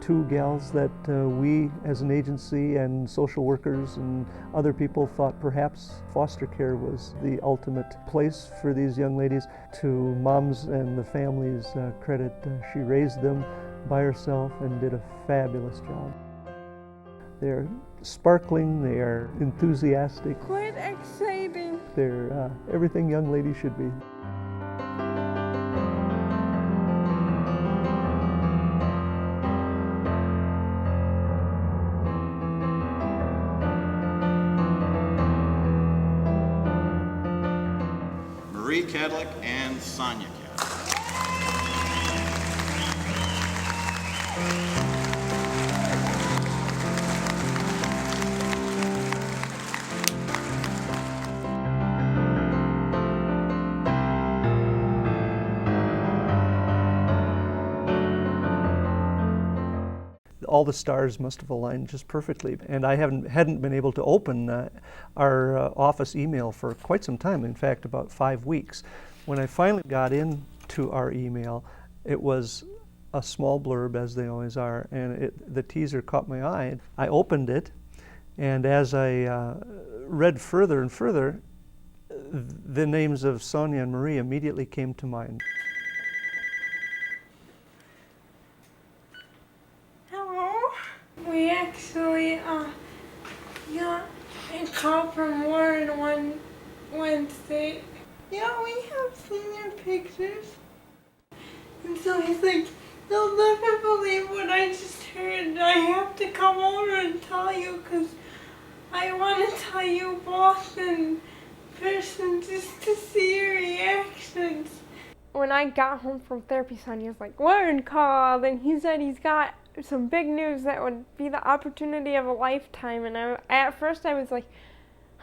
two gals that we as an agency and social workers and other people thought perhaps foster care was the ultimate place for these young ladies. To moms and the families' credit, she raised them by herself and did a fabulous job. They're sparkling, they are enthusiastic. Quite exciting. They're everything young ladies should be. Marie Cadlick and Sonia Cadlick. All the stars must have aligned just perfectly, and I hadn't been able to open our office email for quite some time, in fact about 5 weeks. When I finally got into our email, it was a small blurb, as they always are, and the teaser caught my eye. I opened it, and as I read further and further, the names of Sonia and Marie immediately came to mind. We actually got a call from Warren one Wednesday. Yeah, we have seen their pictures. And so he's like, "You'll never believe what I just heard. I have to come over and tell you because I want to tell you both in person just to see your reactions." When I got home from therapy, Sonia was like, "Warren called and he said he's got some big news that would be the opportunity of a lifetime." And at first I was like,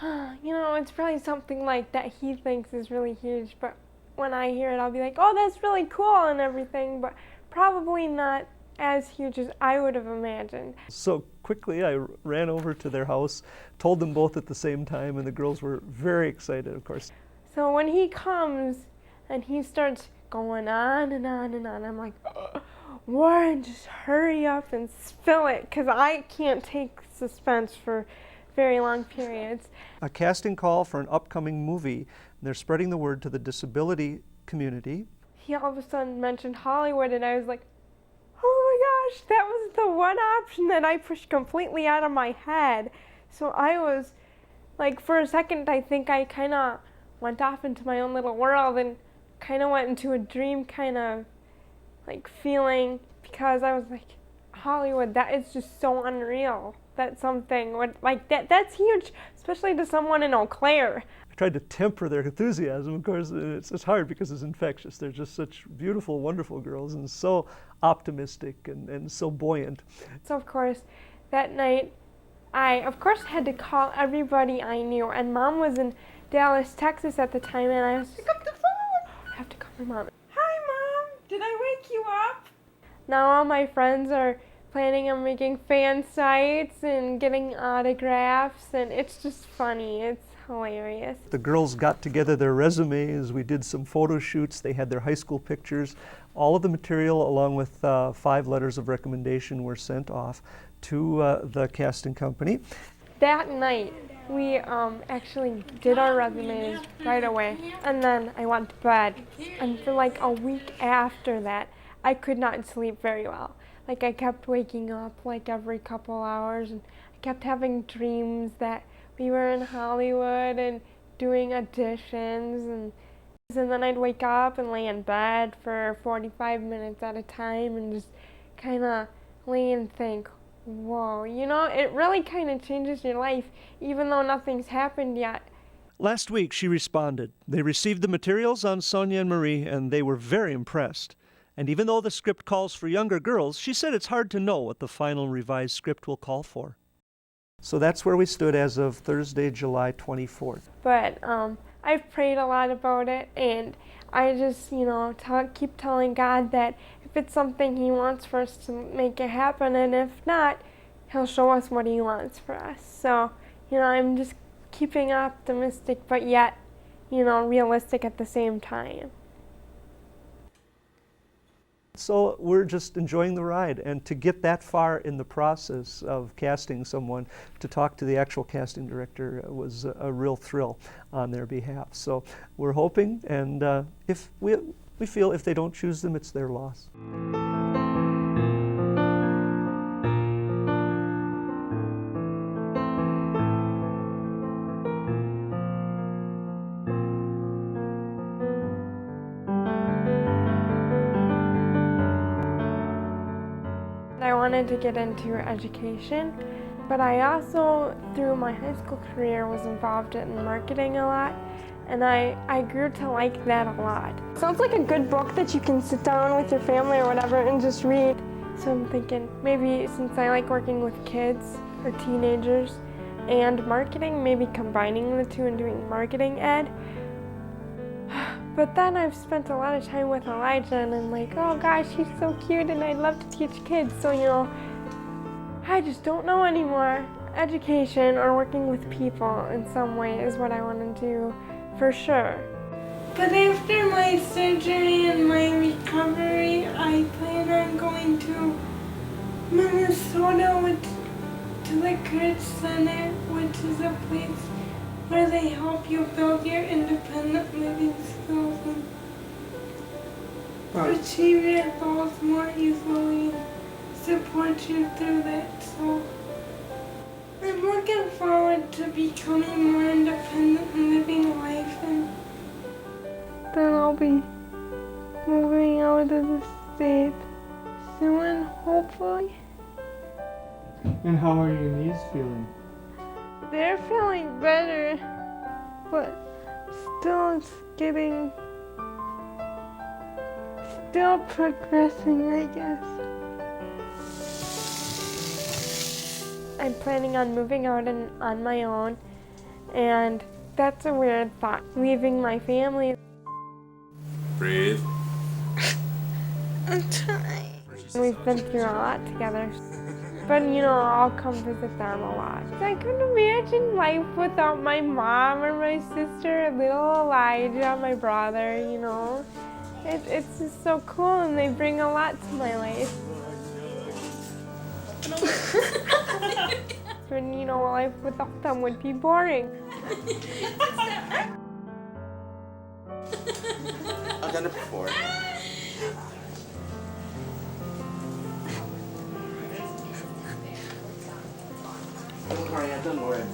you know, it's probably something like that he thinks is really huge, but when I hear it I'll be like, oh, that's really cool and everything, but probably not as huge as I would have imagined. So quickly I ran over to their house, told them both at the same time, and the girls were very excited, of course. So when he comes and he starts going on and on and on, I'm like, Warren, just hurry up and spill it, because I can't take suspense for very long periods. A casting call for an upcoming movie. They're spreading the word to the disability community. He all of a sudden mentioned Hollywood, and I was like, oh my gosh, that was the one option that I pushed completely out of my head. So I was, like, for a second, I think I kind of went off into my own little world and kind of went into a dream kind of like feeling, because I was like, Hollywood, that is just so unreal. That's something like that's huge, especially to someone in Eau Claire. I tried to temper their enthusiasm, of course. It's hard because it's infectious. They're just such beautiful, wonderful girls and so optimistic and so buoyant. So of course, that night, I of course had to call everybody I knew, and Mom was in Dallas, Texas at the time, and I was like, pick up the phone. I have to call my mom. Did I wake you up? Now all my friends are planning on making fan sites and getting autographs, and it's just funny. It's hilarious. The girls got together their resumes. We did some photo shoots. They had their high school pictures. All of the material, along with 5 letters of recommendation, were sent off to the casting company. That night, we actually did our resumes right away, and then I went to bed. And for like a week after that, I could not sleep very well. Like, I kept waking up like every couple hours, and I kept having dreams that we were in Hollywood and doing auditions, and then I'd wake up and lay in bed for 45 minutes at a time and just kind of lay and think, whoa, you know, it really kind of changes your life, even though nothing's happened yet. Last week she responded. They received the materials on Sonia and Marie, and they were very impressed. And even though the script calls for younger girls, she said it's hard to know what the final revised script will call for. So that's where we stood as of Thursday, July 24th. But I've prayed a lot about it, and I just, you know, keep telling God that if it's something He wants for us to make it happen, and if not, He'll show us what He wants for us. So, you know, I'm just keeping optimistic, but yet, you know, realistic at the same time. so we're just enjoying the ride. And to get that far in the process of casting someone, to talk to the actual casting director was a real thrill on their behalf. So we're hoping, and if we feel if they don't choose them, it's their loss. I wanted to get into education, but I also, through my high school career, was involved in marketing a lot, and I grew to like that a lot. Sounds like a good book that you can sit down with your family or whatever and just read. So I'm thinking maybe since I like working with kids or teenagers and marketing, maybe combining the two and doing marketing ed. But then I've spent a lot of time with Elijah, and I'm like, oh gosh, he's so cute, and I'd love to teach kids. So, you know, I just don't know anymore. Education or working with people in some way is what I want to do for sure. But after my surgery and my recovery, I plan on going to Minnesota to the Courage Center, which is a place where they help you build your independent living skills and achieve your goals more easily and support you through that. So I'm looking forward to becoming more independent and living life, and then I'll be moving out of the state soon, hopefully. And how are your knees feeling? They're feeling better, but still still progressing, I guess. I'm planning on moving out on my own, and that's a weird thought, leaving my family. Breathe. I'm trying. We've been through a lot together. But, you know, I'll come visit them a lot. I couldn't imagine life without my mom or my sister, little Elijah, my brother, you know. It's just so cool, and they bring a lot to my life. But, you know, life without them would be boring. I've done it before. Oh, Carney, I've done worse.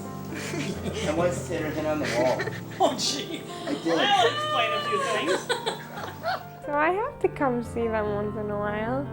I once hit her head on the wall. Oh, gee. I did. That'll explain a few things. So I have to come see them once in a while.